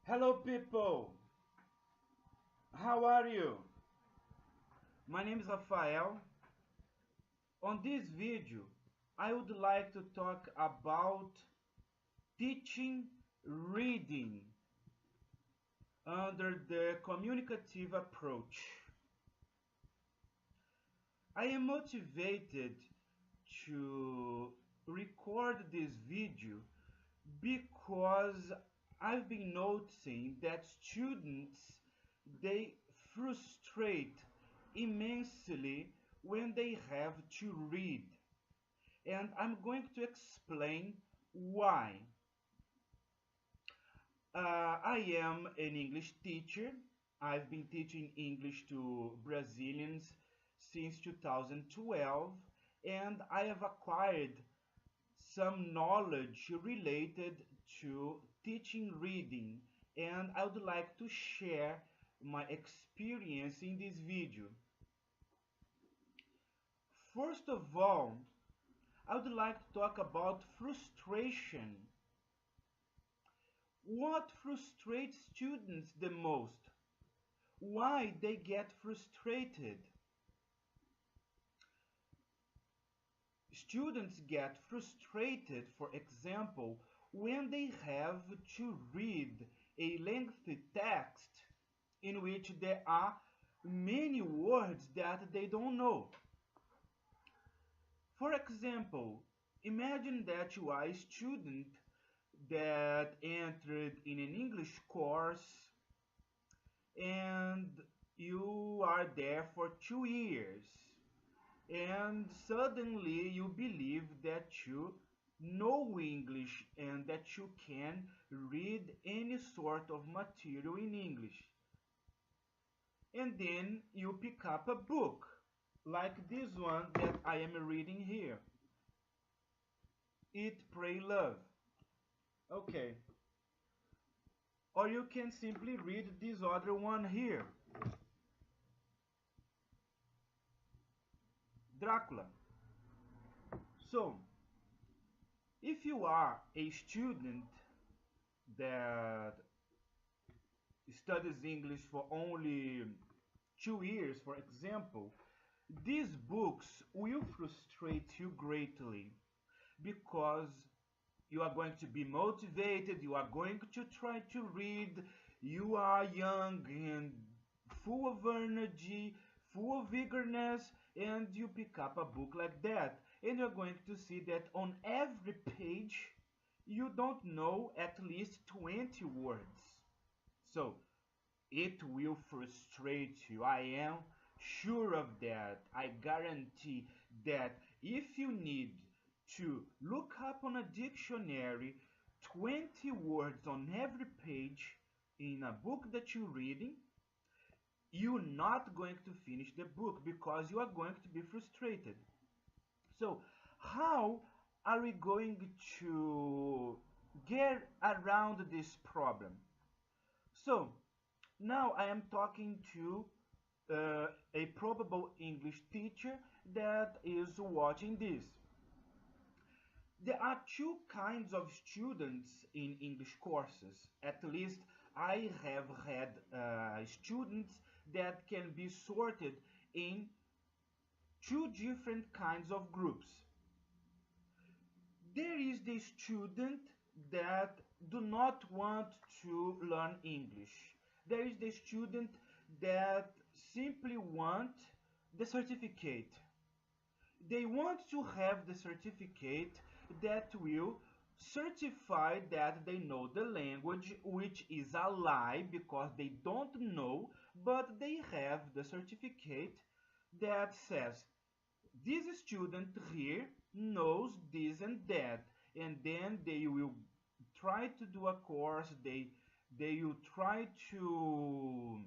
Hello people, how are you? My name is Rafael. On this video, I would like to talk about teaching reading under the communicative approach. I am motivated to record this video because I've been noticing that students they frustrate immensely when they have to read, and I'm going to explain why. I am an English teacher. I've been teaching English to Brazilians since 2012, and I have acquired some knowledge related to teaching reading, and I would like to share my experience in this video. First of all, I would like to talk about frustration. What frustrates students the most? Why they get frustrated? Students get frustrated, for example, when they have to read a lengthy text in which there are many words that they don't know. For example, imagine that you are a student that entered in an English course and you are there for 2 years, and suddenly you believe that you know English and that you can read any sort of material in English. And then you pick up a book like this one that I am reading here. Eat, Pray, Love. Okay. Or you can simply read this other one here. Dracula. So, if you are a student that studies English for only 2 years, for example, these books will frustrate you greatly because you are going to be motivated, you are going to try to read, you are young and full of energy, full of eagerness, and you pick up a book like that, and you're going to see that on every page you don't know at least 20 words. So it will frustrate you. I am sure of that. I guarantee that if you need to look up on a dictionary 20 words on every page in a book that you're reading, you're not going to finish the book because you are going to be frustrated. So, how are we going to get around this problem? So, now I am talking to a probable English teacher that is watching this. There are two kinds of students in English courses. At least I have had students that can be sorted in two different kinds of groups. There is the student that do not want to learn English. There is the student that simply want the certificate. They want to have the certificate that will certify that they know the language, which is a lie because they don't know, but they have the certificate that says this student here knows this and that, and then they will try to do a course, they will try to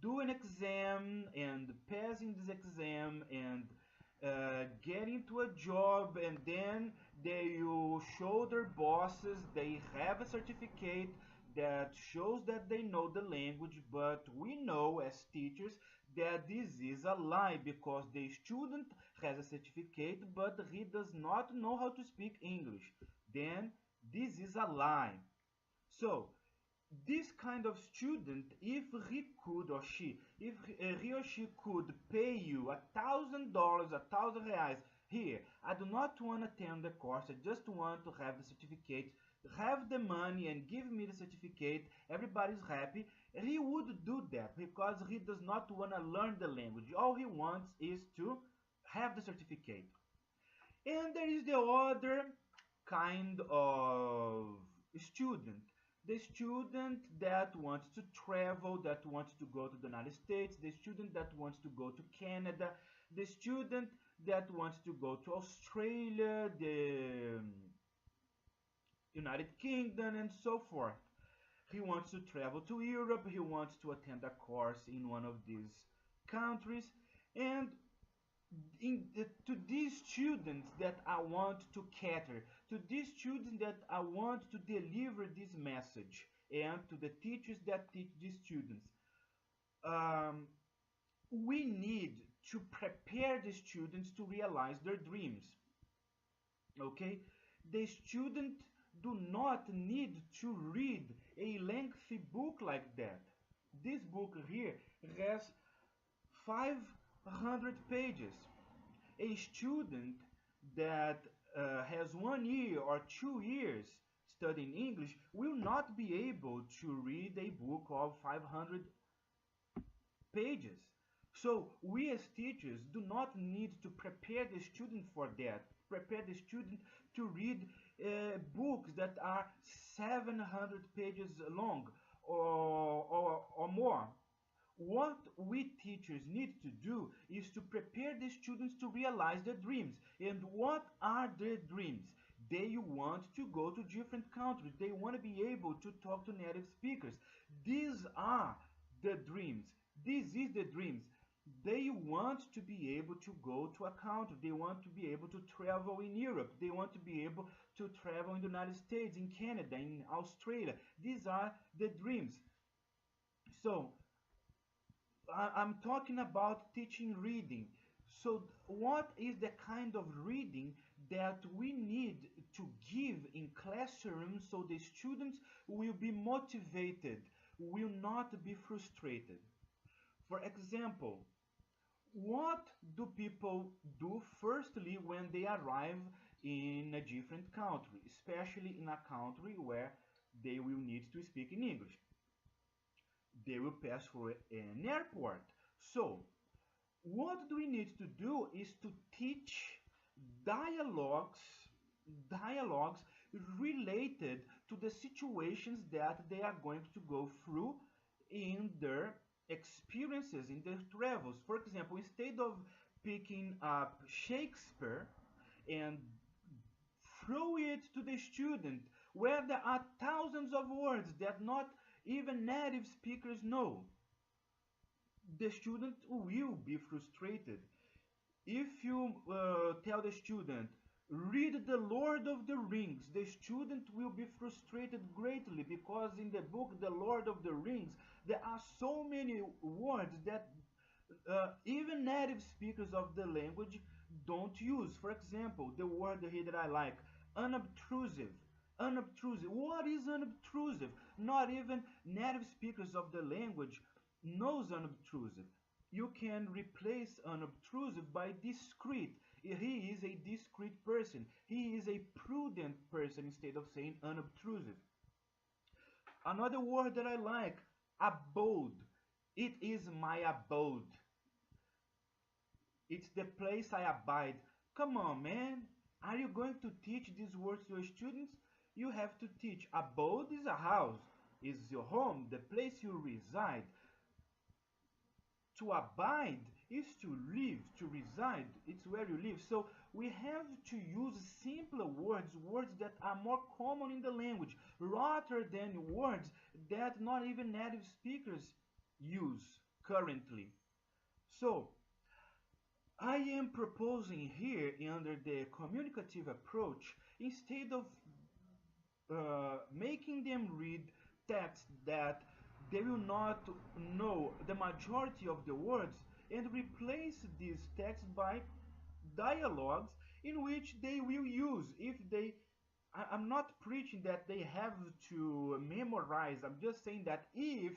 do an exam and pass in this exam and get into a job, and then they will show their bosses they have a certificate that shows that they know the language. But we know as teachers that this is a lie because the student has a certificate but he does not know how to speak English. Then this is a lie. So this kind of student, if he could or she, if he or she could pay you $1,000, 1,000 reais, here, I do not want to attend the course, I just want to have the certificate, have the money and give me the certificate, everybody's happy, he would do that because he does not want to learn the language. All he wants is to have the certificate. And there is the other kind of student, the student that wants to travel, that wants to go to the United States, the student that wants to go to Canada, the student that wants to go to Australia, the United Kingdom, and so forth. He wants to travel to Europe, he wants to attend a course in one of these countries, and to these students that I want to cater, to these students that I want to deliver this message, and to the teachers that teach these students, um, we need to prepare the students to realize their dreams. Okay, the student do not need to read a lengthy book like that. This book here has 500 pages. A student that has 1 year or 2 years studying English will not be able to read a book of 500 pages. So we as teachers do not need to prepare the student for that. Prepare the student to read books that are 700 pages long or more. What we teachers need to do is to prepare the students to realize their dreams. And what are their dreams? They want to go to different countries. They want to be able to talk to native speakers. These are the dreams. This is the dreams. They want to be able to go to a country. They want to be able to travel in Europe. They want to be able to travel in the United States, in Canada, in Australia. These are the dreams. So I'm talking about teaching reading. So what is the kind of reading that we need to give in classrooms so the students will be motivated, will not be frustrated? For example, what do people do firstly when they arrive in a different country, especially in a country where they will need to speak in English? They will pass through an airport. So what we need to do is to teach dialogues dialogues related to the situations that they are going to go through in their experiences, in their travels. For example, instead of picking up Shakespeare and throw it to the student where there are thousands of words that not even native speakers know, the student will be frustrated. If you tell the student, read The Lord of the Rings, the student will be frustrated greatly because in the book The Lord of the Rings, there are so many words that even native speakers of the language don't use. For example, the word here that I like, unobtrusive. Unobtrusive. What is unobtrusive? Not even native speakers of the language knows unobtrusive. You can replace unobtrusive by discreet. He is a discreet person. He is a prudent person instead of saying unobtrusive. Another word that I like, abode. It is my abode. It's the place I abide. Come on, man. Are you going to teach these words to your students? You have to teach. Abode is a house, is your home, the place you reside. To abide is to live, to reside. It's where you live. So we have to use simpler words, words that are more common in the language, rather than words that not even native speakers use currently. So I am proposing here under the communicative approach, instead of making them read text that they will not know the majority of the words, and replace this text by dialogues in which they will use, if they I'm not preaching that they have to memorize. I'm just saying that if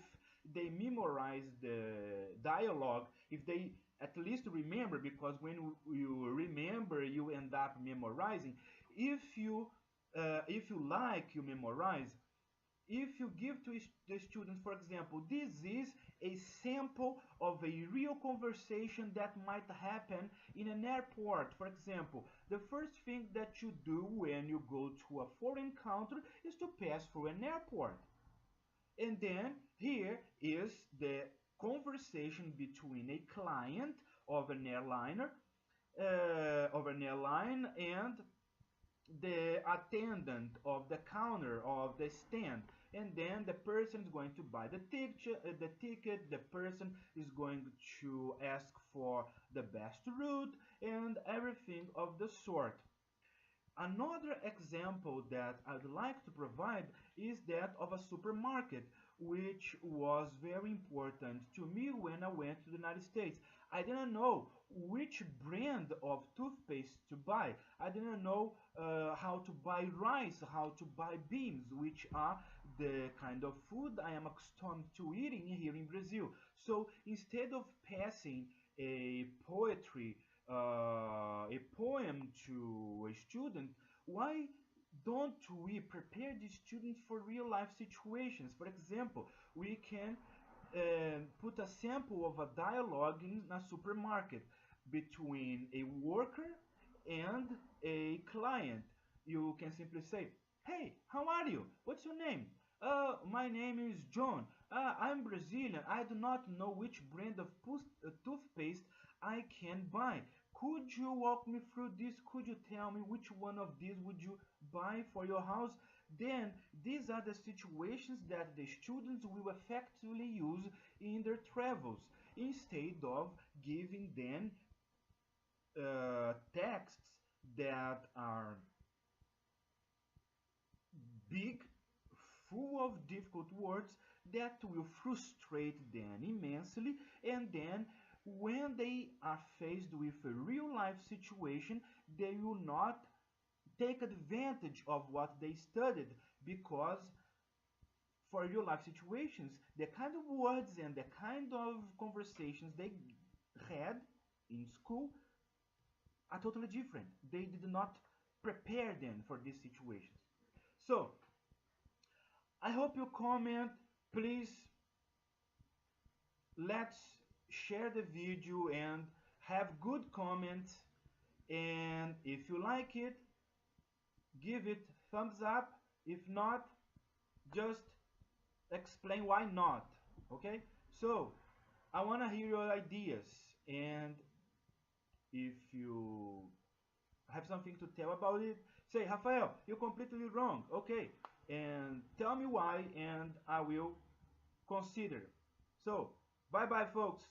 they memorize the dialogue, if they at least remember, because when you remember, you end up memorizing. If you like, you memorize. If you give to the students, for example, this is a sample of a real conversation that might happen in an airport. For example, the first thing that you do when you go to a foreign country is to pass through an airport. And then here is the conversation between a client of an airliner, of an airline, and the attendant of the counter of the stand, and then the person is going to buy the ticket. The person is going to ask for the best route and everything of the sort. Another example that I'd like to provide is that of a supermarket, which was very important to me when I went to the United States. I didn't know which brand of toothpaste to buy. I didn't know how to buy rice, how to buy beans, which are the kind of food I am accustomed to eating here in Brazil. So instead of passing a poetry a poem to a student, why don't we prepare the students for real life situations? For example, we can put a sample of a dialogue in a supermarket between a worker and a client. You can simply say, "Hey, how are you? What's your name?" My name is John. I'm Brazilian. I do not know which brand of toothpaste I can buy. Could you walk me through this? Could you tell me which one of these would you buy for your house? Then these are the situations that the students will effectively use in their travels instead of giving them texts that are big, full of difficult words that will frustrate them immensely, and then when they are faced with a real life situation, they will not take advantage of what they studied, because for real life situations, the kind of words and the kind of conversations they had in school are totally different. They did not prepare them for these situations. So, I hope you comment. Please, let's share the video and have good comments. And if you like it, give it thumbs up. If not, just explain why not. Okay? So, I want to hear your ideas. And if you have something to tell about it, say, Rafael, you're completely wrong. Okay. And tell me why, and I will consider. So, bye bye, folks.